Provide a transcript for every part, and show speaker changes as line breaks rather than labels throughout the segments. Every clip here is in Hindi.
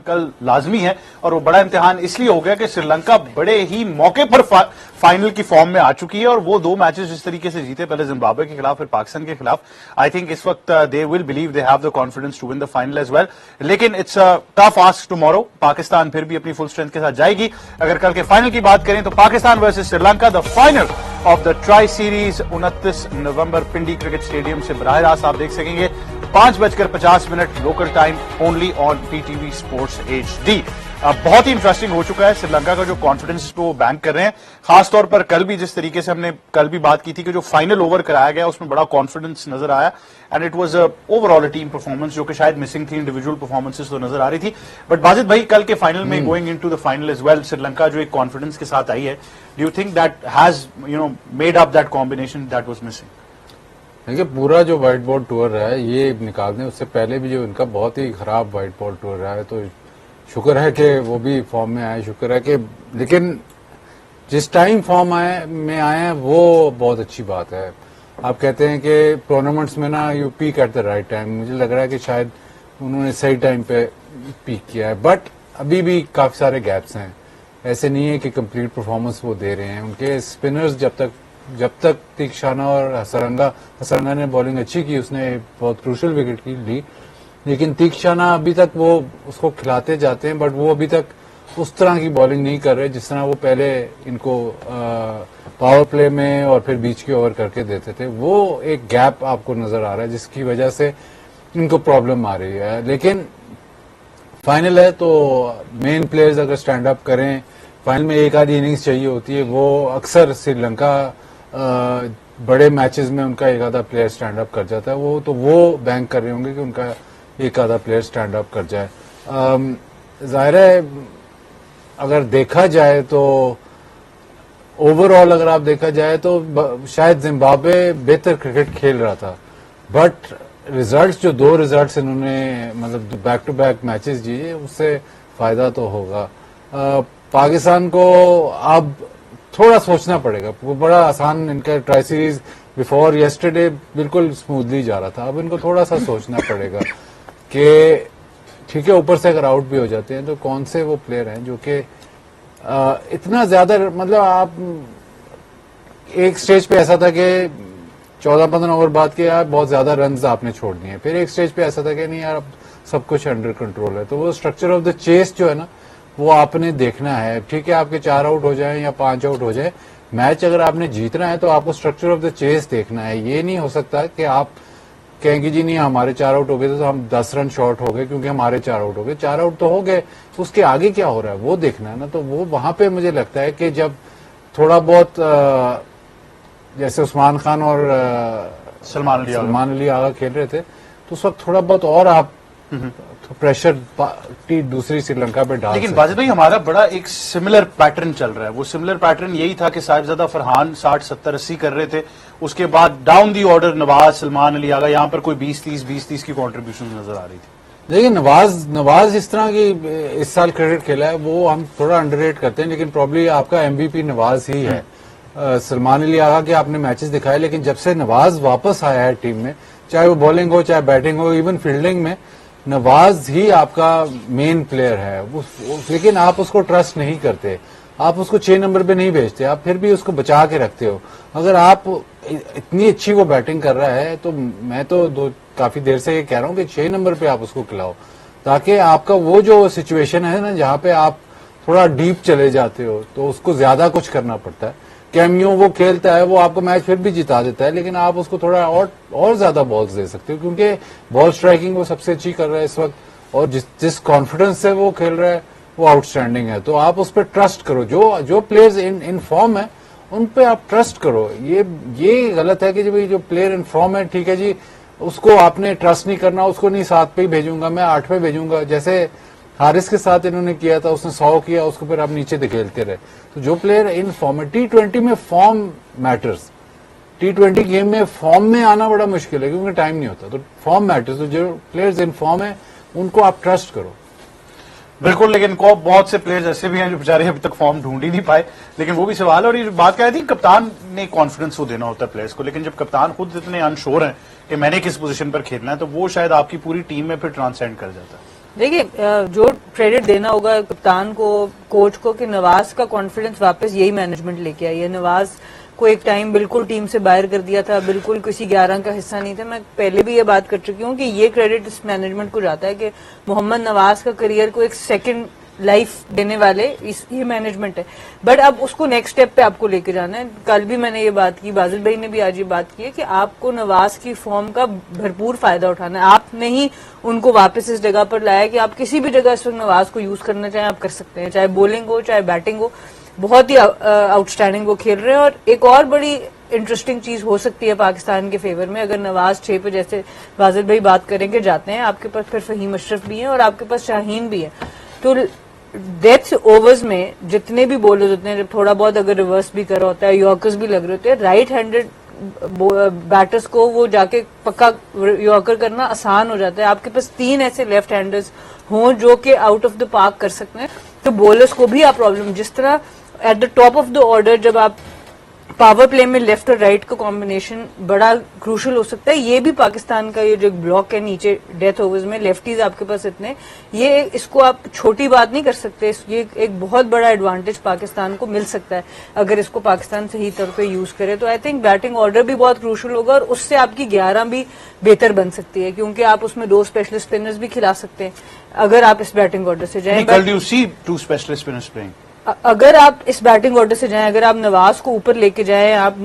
कल लाजमी है और वो बड़ा इम्तिहान इसलिए हो गया कि श्रीलंका बड़े ही मौके पर फाइनल की फॉर्म में आ चुकी है और वो दो मैचेस जिस तरीके से जीते, पहले जिम्बाब्वे के खिलाफ फिर पाकिस्तान के खिलाफ, आई थिंक इस वक्त they will believe they have the confidence to win the final as well. लेकिन it's a tough ask tomorrow. Pakistan फिर भी अपनी फुल स्ट्रेंथ के साथ जाएगी। अगर कल के फाइनल की बात करें तो Pakistan versus Sri Lanka the final of the tri series 29 November Pindi cricket stadium से बराह रास्त आप देख सकेंगे 5:50 local time only on PTV sports HD। बहुत ही इंटरेस्टिंग हो चुका है श्रीलंका का जो कॉन्फिडेंस पे वो बैंक कर रहे हैं, खासतौर पर कल भी जिस तरीके से हमने कल भी बात की थी कि जो फाइनल ओवर कराया गया उसमें बड़ा कॉन्फिडेंस नजर आया and it was overall a team performance जो कि शायद मिसिंग थी, इंडिविजुअल परफॉर्मेंसेस तो नजर आ रही थी। बट बाजिद भाई, कल के फाइनल में going into the final as well Sri Lanka जो एक कॉन्फिडेंस के साथ आई है, do you think that has made up that combination that was missing?
देखिए, पूरा जो व्हाइट बॉल टूर रहा है ये निकालने उससे पहले भी जो इनका बहुत ही खराब व्हाइट बॉल टूर रहा है, तो शुक्र है कि वो भी फॉर्म में आए, शुक्र है कि, लेकिन जिस टाइम फॉर्म में आए हैं वो बहुत अच्छी बात है। आप कहते हैं कि टूर्नामेंट्स में ना you peak at the right time, मुझे लग रहा है कि शायद उन्होंने सही टाइम पे पीक किया है, बट अभी भी काफी सारे गैप्स हैं। ऐसे नहीं है कि कंप्लीट परफॉर्मेंस वो दे रहे हैं। उनके स्पिनर्स जब तक तीक्षाना और हसरंगा ने बॉलिंग अच्छी की, उसने बहुत क्रूशियल विकेट की ली, लेकिन तीक्षाना अभी तक वो उसको खिलाते जाते हैं, बट वो अभी तक उस तरह की बॉलिंग नहीं कर रहे जिस तरह वो पहले इनको पावर प्ले में और फिर बीच के ओवर करके देते थे। वो एक गैप आपको नजर आ रहा है जिसकी वजह से इनको प्रॉब्लम आ रही है। लेकिन फाइनल है तो मेन प्लेयर्स अगर स्टैंड अप करें, फाइनल में एक आधी इनिंग्स चाहिए होती है, वो अक्सर श्रीलंका बड़े मैचेस में उनका एक आधा प्लेयर स्टैंड अप कर जाता है, वो बैंक कर रहे होंगे कि उनका एक आधा प्लेयर स्टैंड अप कर जाए। जाहिर है अगर देखा जाए तो ओवरऑल अगर आप देखा जाए तो शायद जिम्बाब्वे बेहतर क्रिकेट खेल रहा था, बट रिजल्ट्स जो दो रिजल्ट्स इन्होंने मतलब बैक टू बैक मैचेस जिए उससे फायदा तो होगा। पाकिस्तान को अब थोड़ा सोचना पड़ेगा। वो बड़ा आसान इनका ट्राई सीरीज बिफोर यस्टरडे बिल्कुल स्मूथली जा रहा था, अब इनको थोड़ा सा सोचना पड़ेगा कि ठीक है, ऊपर से अगर आउट भी हो जाते हैं तो कौन से वो प्लेयर हैं जो कि इतना ज्यादा, मतलब आप एक स्टेज पे ऐसा था कि 14-15 ओवर बाद के यार बहुत ज्यादा रन्स आपने छोड़ दिए, फिर एक स्टेज पे ऐसा था कि नहीं यार अब सब कुछ अंडर कंट्रोल है। तो वो स्ट्रक्चर ऑफ द चेस जो है ना वो आपने देखना है। ठीक है, आपके 4 आउट हो जाए या 5 आउट हो जाए, मैच अगर आपने जीतना है तो आपको स्ट्रक्चर ऑफ द चेस देखना है। ये नहीं हो सकता कि आप कहेंगे जी नहीं हमारे 4 आउट हो गए तो हम 10 रन शॉर्ट हो गए क्योंकि हमारे 4 आउट हो गए। 4 आउट तो हो गए, उसके आगे क्या हो रहा है वो देखना है ना। तो वो वहां पे मुझे लगता है कि जब थोड़ा बहुत जैसे उस्मान खान और सलमान अली आगा खेल रहे थे तो उस वक्त थोड़ा बहुत और आप तो प्रेशर दूसरी श्रीलंका पे डाल।
लेकिन बाजिद भाई, हमारा बड़ा एक सिमिलर पैटर्न चल रहा है। वो सिमिलर पैटर्न यही था कि साहिबजादा फरहान 60, 70, 80 कर रहे थे, उसके बाद down the order Nawaz, Salman Ali Agha, यहाँ पर कोई 20-30 की कॉन्ट्रीब्यूशन नजर आ रही थी।
देखिए, नवाज इस तरह की इस साल क्रिकेट खेला है वो हम थोड़ा अंडररेट करते हैं, लेकिन प्रॉब्ली आपका MVP नवाज ही है। सलमान अली आगा के आपने मैचेस दिखाए, लेकिन जब से नवाज वापस आया है टीम में, चाहे वो बॉलिंग हो चाहे बैटिंग हो, इवन फील्डिंग में नवाज ही आपका मेन प्लेयर है। लेकिन आप उसको ट्रस्ट नहीं करते, आप उसको 6 नंबर पे नहीं भेजते, आप फिर भी उसको बचा के रखते हो। अगर आप इतनी अच्छी वो बैटिंग कर रहा है तो मैं तो काफी देर से ये कह रहा हूं कि 6 नंबर पे आप उसको खिलाओ, ताकि आपका वो जो सिचुएशन है ना जहां पे आप थोड़ा डीप चले जाते हो तो उसको ज्यादा कुछ करना पड़ता है। कैमियो वो खेलता है, वो आपको मैच फिर भी जिता देता है, लेकिन आप उसको थोड़ा और ज्यादा बॉल्स दे सकते हो क्योंकि बॉल स्ट्राइकिंग वो सबसे अच्छी कर रहा है इस वक्त, और जिस कॉन्फिडेंस से वो खेल रहा है वो आउटस्टैंडिंग है। तो आप उस पर ट्रस्ट करो, जो प्लेयर्स इन फॉर्म है उन पे आप ट्रस्ट करो। ये गलत है कि जो प्लेयर इन फॉर्म है, ठीक है जी, उसको आपने ट्रस्ट नहीं करना, उसको नहीं 7 पे ही भेजूंगा, मैं 8 पे भेजूंगा। जैसे हारिस के साथ इन्होंने किया था, उसने 100 किया, उसको फिर आप नीचे धकेलते रहे। तो जो प्लेयर इन फॉर्म है, T20 में फॉर्म मैटर्स, T20 गेम में फॉर्म में आना बड़ा मुश्किल है क्योंकि टाइम नहीं होता, तो फॉर्म मैटर्स। तो जो प्लेयर्स इन फॉर्म है उनको आप ट्रस्ट करो।
बिल्कुल, लेकिन बहुत से प्लेयर्स ऐसे भी हैं जो बेचारे अभी तक फॉर्म ढूंढ ही नहीं पाए, लेकिन वो भी सवाल है। और ये बात क्या थी, कप्तान ने कॉन्फिडेंस को देना होता है प्लेयर्स को, लेकिन जब कप्तान खुद इतने अनश्योर हैं कि मैंने किस पोजीशन पर खेलना है तो वो शायद आपकी पूरी टीम में फिर ट्रांसेंड कर जाता है।
देखिए जो क्रेडिट देना होगा कप्तान को, कोच को, कि नवाज का कॉन्फिडेंस वापस यही मैनेजमेंट लेके आई है। नवाज को एक टाइम बिल्कुल टीम से बाहर कर दिया था, बिल्कुल किसी 11 का हिस्सा नहीं था। मैं पहले भी ये बात कर चुकी हूँ कि ये क्रेडिट इस मैनेजमेंट को जाता है कि मोहम्मद नवाज का करियर को एक सेकंड लाइफ देने वाले ये मैनेजमेंट है। बट अब उसको नेक्स्ट स्टेप पे आपको लेके जाना है। कल भी मैंने ये बात की, बाजिल भाई ने भी आज ये बात की है कि आपको नवाज की फॉर्म का भरपूर फायदा उठाना है। आपने ही उनको वापस इस जगह पर लाया कि आप किसी भी जगह इस वक्त नवाज को यूज करना चाहें आप कर सकते हैं, चाहे बॉलिंग हो चाहे बैटिंग हो। बहुत ही आउटस्टैंडिंग वो खेल रहे हैं। और एक और बड़ी इंटरेस्टिंग चीज हो सकती है पाकिस्तान के फेवर में, अगर नवाज 6 पे जैसे बाजिल भाई बात करेंगे जाते हैं, आपके पास फिर फहीम अशरफ भी है और आपके पास शाहीन भी है, तो डेथ ओवर्स में जितने भी बॉलर्स होते हैं, जब थोड़ा बहुत अगर रिवर्स भी कर रहा होता है, यॉर्कर्स भी लग रहे होते हैं, राइट हैंडेड बैटर्स को वो जाके पक्का यॉर्कर करना आसान हो जाता है। आपके पास 3 ऐसे लेफ्ट हैंडर्स हों जो कि आउट ऑफ द पार्क कर सकते हैं, तो बॉलर्स को भी आप प्रॉब्लम, जिस तरह at the top of the order जब आप पावर प्ले में लेफ्ट और राइट का कॉम्बिनेशन बड़ा क्रूशल हो सकता है। ये भी पाकिस्तान का ये जो ब्लॉक है नीचे डेथ ओवर्स में, लेफ्टीज आपके पास इतने, ये इसको आप छोटी बात नहीं कर सकते। ये एक बहुत बड़ा एडवांटेज पाकिस्तान को मिल सकता है अगर इसको पाकिस्तान सही तौर पे यूज करे। तो आई थिंक बैटिंग ऑर्डर भी बहुत क्रूशल होगा और उससे आपकी 11 भी बेहतर बन सकती है, क्योंकि आप उसमें 2 स्पेशलिस्ट स्पिनर्स भी खिला सकते हैं अगर आप इस बैटिंग ऑर्डर से जाएं।
कल do you see 2 specialist spinners playing?
अगर आप इस बैटिंग ऑर्डर से जाएं, अगर आप नवाज को ऊपर लेके जाएं, आप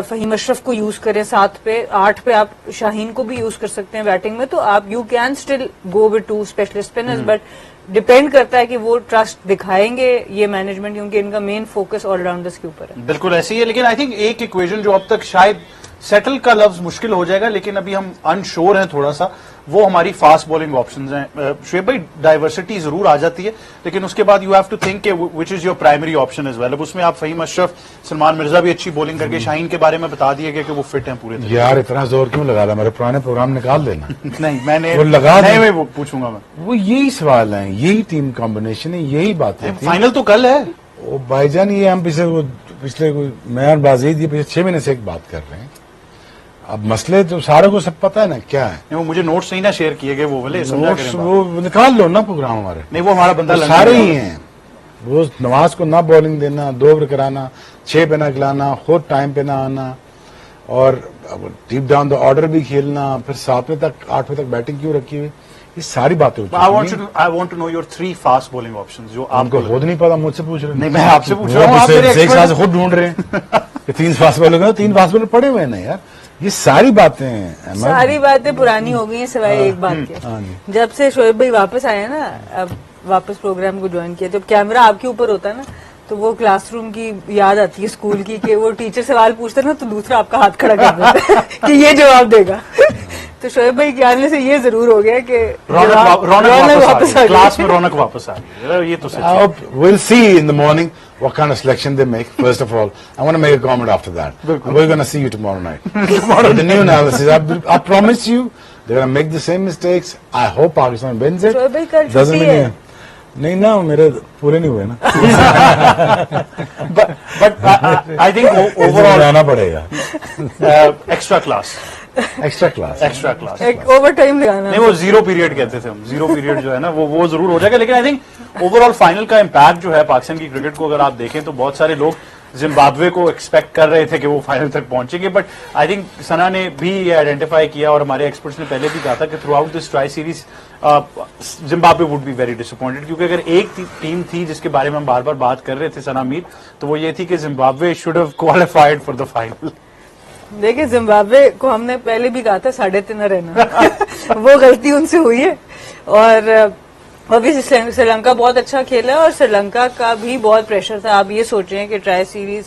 फहीम अशरफ को यूज करें 7 पे, 8 पे आप शाहीन को भी यूज कर सकते हैं बैटिंग में, तो आप you can still go with 2 specialist spinners. But depend करता है कि वो ट्रस्ट दिखाएंगे ये मैनेजमेंट, क्योंकि इनका मेन फोकस ऑलराउंडर्स के ऊपर है।
बिल्कुल ऐसी है, लेकिन आई थिंक एक इक्वेशन जो अब तक शायद सेटल का लफ्ज मुश्किल हो जाएगा, लेकिन अभी हम अनश्योर हैं थोड़ा सा, वो हमारी फास्ट बॉलिंग ऑप्शंस हैं। शुएब भाई, डाइवर्सिटी जरूर आ जाती है, लेकिन उसके बाद you have to think which is your primary option as well. अब उसमें आप फहीम अशरफ, सलमान मिर्जा भी अच्छी बॉलिंग करके, शाहीन के बारे में बता दिए गया कि वो फिट हैं पूरे तरीके।
यार इतना जोर क्यों लगा रहा, मेरे पुराने प्रोग्राम निकाल देना।
नहीं, मैंने
वो लगा
नहीं, मैं वो पूछूंगा मैं।
वो यही सवाल है, यही टीम कॉम्बिनेशन है, यही बात है।
फाइनल तो कल है।
वो भाईजान, ये हम पिछले मैं और बाजीद ये पिछले 6 महीने से एक बात कर रहे हैं। अब मसले तो सारे को सब पता है ना क्या है।
वो मुझे नोट्स नहीं ना शेयर किए गए, वो वाले समझा
नोट्स
करें बात।
वो निकाल लो ना प्रोग्राम हमारे।
नहीं, वो हमारा बंदा
वो सारे ही हैं। वो नवाज को ना बॉलिंग देना, 2 ओवर कराना, 6 पे ना खिलाना, खुद टाइम पे ना आना, और डीप डाउन द ऑर्डर भी खेलना, फिर 7वें तक 8वें तक बैटिंग क्यों रखी हुई, ये सारी बातें हो चुकी हैं।
I want to know your 3 fast bowling options जो
आपको
आपको
खुद नहीं पता, मुझसे पूछ रहे हैं।
नहीं, मैं आपसे पूछ रहा हूँ, आप
मुझसे
मेरे
एक साल
expert
से खुद ढूंढ रहे हैं कि 3 फास्ट बॉलर, 3 फास्ट बॉलर पड़े हुए हैं ना यार। ये सारी बातें हैं,
सारी बातें पुरानी हो गई हैं सिवाय एक बात के। जब से शोएब भाई वापस आए ना, अब वापस प्रोग्राम को ज्वाइन किया, जब कैमरा आपके ऊपर होता है ना, तो वो क्लासरूम की याद आती है स्कूल की, कि वो टीचर सवाल पूछता है ना तो दूसरा आपका हाथ खड़ा कर देता है कि ये जवाब देगा। तो शोएब भाई के आने से ये जरूर हो गया कि
रौनक वापस आ गई, क्लास में रौनक वापस आ गई। ये तो सच है।
We'll see in the morning what kind of selection they make. First of all, I want to make a comment after that. We're going to see you tomorrow night. With the new analysis, I promise you, they're going to make the same mistakes. I hope Pakistan wins it.
Shoaib भाई कल
Doesn't
छुट्टी
mean
है।
नहीं ना, मेरे पूरे नहीं हुए ना।
But I think overall
जाना पड़ेगा।
Extra class
extra class.
एक ओवर टाइम लगाना।
नहीं, वो 0 पीरियड कहते थे हम। 0 पीरियड जो है ना, वो जरूर हो जाएगा। लेकिन आई थिंक ओवरऑल फाइनल का इम्पैक्ट जो है पाकिस्तान की क्रिकेट को अगर आप देखें, तो बहुत सारे लोग जिम्बाब्वे को एक्सपेक्ट कर रहे थे कि वो फाइनल तक पहुंचेंगे, बट आई थिंक सना ने भी ये आइडेंटिफाई किया और हमारे एक्सपर्ट्स ने पहले भी कहा था कि through out this tri series Zimbabwe would be very disappointed, क्योंकि अगर एक टीम थी जिसके बारे में हम बार बार बात कर रहे थे सना मीर, तो वो ये थी कि Zimbabwe should have qualified for the final.
देखिए, जिम्बाब्वे को हमने पहले भी कहा था 3.5 रहना। वो गलती उनसे हुई है। और अभी श्रीलंका बहुत अच्छा खेला और श्रीलंका का भी बहुत प्रेशर था। आप ये सोच रहे हैं कि ट्राई सीरीज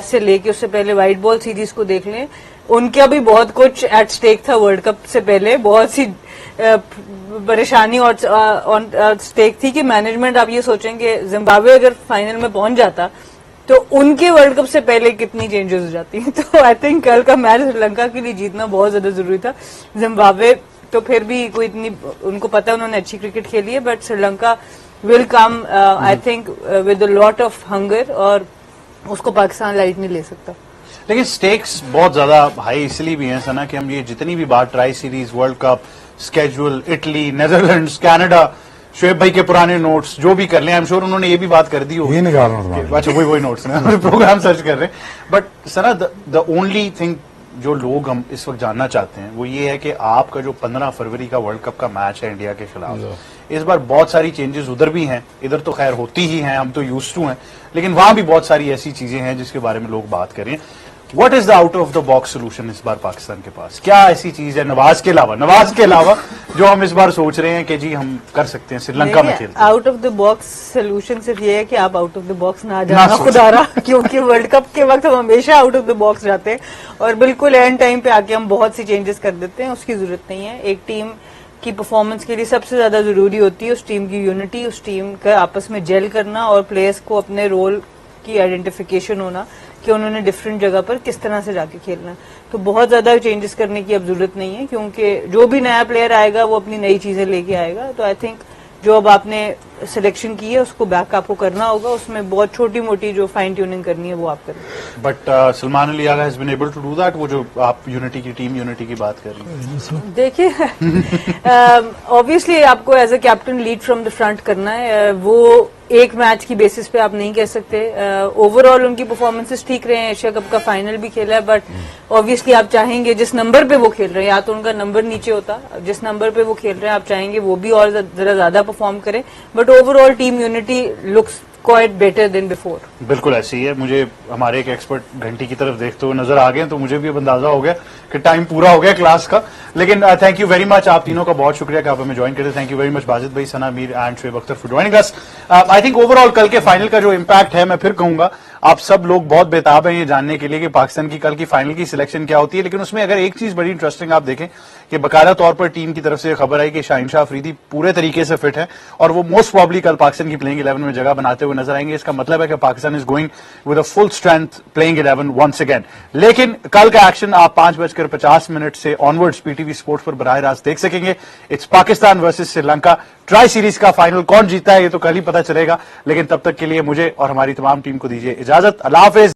से लेके उससे पहले व्हाइट बॉल सीरीज को देख लें, उनका भी बहुत कुछ एट स्टेक था। वर्ल्ड कप से पहले बहुत सी परेशानी और स्टेक थी कि मैनेजमेंट, आप ये सोचेंगे जिम्बाब्वे अगर फाइनल में पहुंच जाता तो उनके वर्ल्ड कप से पहले कितनी चेंजेस हो जाती हैं। तो आई थिंक कल का मैच श्रीलंका के लिए जीतना बहुत ज्यादा जरूरी था। जिम्बाब्वे तो फिर भी कोई इतनी, उनको पता है उन्होंने अच्छी क्रिकेट खेली है, but Sri Lanka will come I think with a lot of hunger, और उसको पाकिस्तान लाइट नहीं ले सकता।
लेकिन स्टेक्स बहुत ज्यादा हाई इसलिए भी हैं सना कि हम ये जितनी भी बात tri series, world cup, schedule, Italy, Netherlands, Canada, Shoaib भाई के पुराने नोट्स जो भी कर लें, आई एम श्योर उन्होंने ये भी बात कर दी होगी।
ये निकाल रहा हूँ तुम्हारे।
अच्छा वही नोट्स में प्रोग्राम सर्च कर रहे हैं। But Sana the only thing जो लोग हम इस वक्त जानना चाहते हैं वो ये है कि आपका जो 15 फरवरी का वर्ल्ड कप का मैच है इंडिया के खिलाफ, इस बार बहुत सारी चेंजेस उधर भी हैं, इधर तो खैर होती ही हैं, हम तो यूज्ड टू हैं, लेकिन वहां भी बहुत सारी ऐसी चीजें हैं जिसके बारे में लोग बात कर रहे हैं। What is the out of the box solution इस बार पाकिस्तान के पास? क्या ऐसी चीज है नवाज के अलावा जो हम इस बार सोच रहे हैं कि जी हम कर सकते हैं श्रीलंका में खेलते हैं?
Out of the box solution सिर्फ ये है कि आप आउट ऑफ द बॉक्स ना जाना खुदारा, क्योंकि वर्ल्ड कप के वक्त हम हमेशा आउट ऑफ द बॉक्स जाते हैं और बिल्कुल एंड टाइम पे आके हम बहुत सी चेंजेस कर देते हैं। उसकी जरूरत नहीं है। एक टीम की परफॉर्मेंस के लिए सबसे ज्यादा जरूरी होती है उस टीम की यूनिटी, उस टीम का आपस में जेल करना और प्लेयर्स को अपने रोल की आइडेंटिफिकेशन होना कि उन्होंने डिफरेंट जगह पर किस तरह से जाके खेलना है। तो बहुत ज्यादा चेंजेस करने की अब जरूरत नहीं है, क्योंकि जो भी नया प्लेयर आएगा वो अपनी नई चीजें लेके आएगा। तो आई थिंक जो अब आपने सिलेक्शन की है उसको बैक आपको करना होगा, उसमें बहुत छोटी मोटी जो फाइन ट्यूनिंग करनी है वो आप करें।
But Salman Ali Agha has been able to do that, वो जो आप टीम यूनिटी की बात कर रही हैं।
देखिए ऑब्वियसली आपको as a captain lead from the front करना है, वो एक मैच की बेसिस पे आप नहीं कह सकते। ओवरऑल उनकी परफॉर्मेंसेस ठीक रहे हैं, एशिया कप का फाइनल भी खेला है, बट ऑब्वियसली आप चाहेंगे जिस नंबर पे वो खेल रहे हैं, या तो उनका नंबर नीचे होता, जिस नंबर पे वो खेल रहे हैं आप चाहेंगे वो भी और जरा ज्यादा परफॉर्म करें, but overall team unity looks quite better than before.
बिल्कुल ऐसे ही है। मुझे हमारे एक एक्सपर्ट घंटी की तरफ देखते हुए नजर आ गए, तो मुझे भी अब अंदाजा हो गया कि टाइम पूरा हो गया क्लास का। लेकिन थैंक यू वेरी मच, आप तीनों का बहुत शुक्रिया कि आप हमें ज्वाइन करते। Thank you very much Bajid भाई, Sana Mir and Shoaib Akhtar for joining us. I think overall कल के फाइनल का जो इम्पैक्ट है, मैं फिर कहूंगा आप सब लोग बहुत बेताब हैं ये जानने के लिए कि पाकिस्तान की कल की फाइनल की सिलेक्शन क्या होती है। लेकिन उसमें अगर एक चीज बड़ी इंटरेस्टिंग आप देखें कि बकायदा तौर पर टीम की तरफ से खबर आई कि शाहीन शाह अफरीदी पूरे तरीके से फिट है और वो मोस्ट प्रॉब्ली कल पाकिस्तान की प्लेइंग 11 में जगह बनाते हुए नजर आएंगे। इसका मतलब है कि Pakistan is going with a full strength playing 11 once again. लेकिन कल का एक्शन आप 5:50 से ऑनवर्ड्स पीटीवी स्पोर्ट्स पर बराह रास्त देख सकेंगे। It's Pakistan versus Sri Lanka tri series का फाइनल। कौन जीता है ये तो कल ही पता चलेगा, लेकिन तब तक के लिए मुझे और हमारी तमाम टीम को दीजिए इजाजत। अल्लाह हाफिज।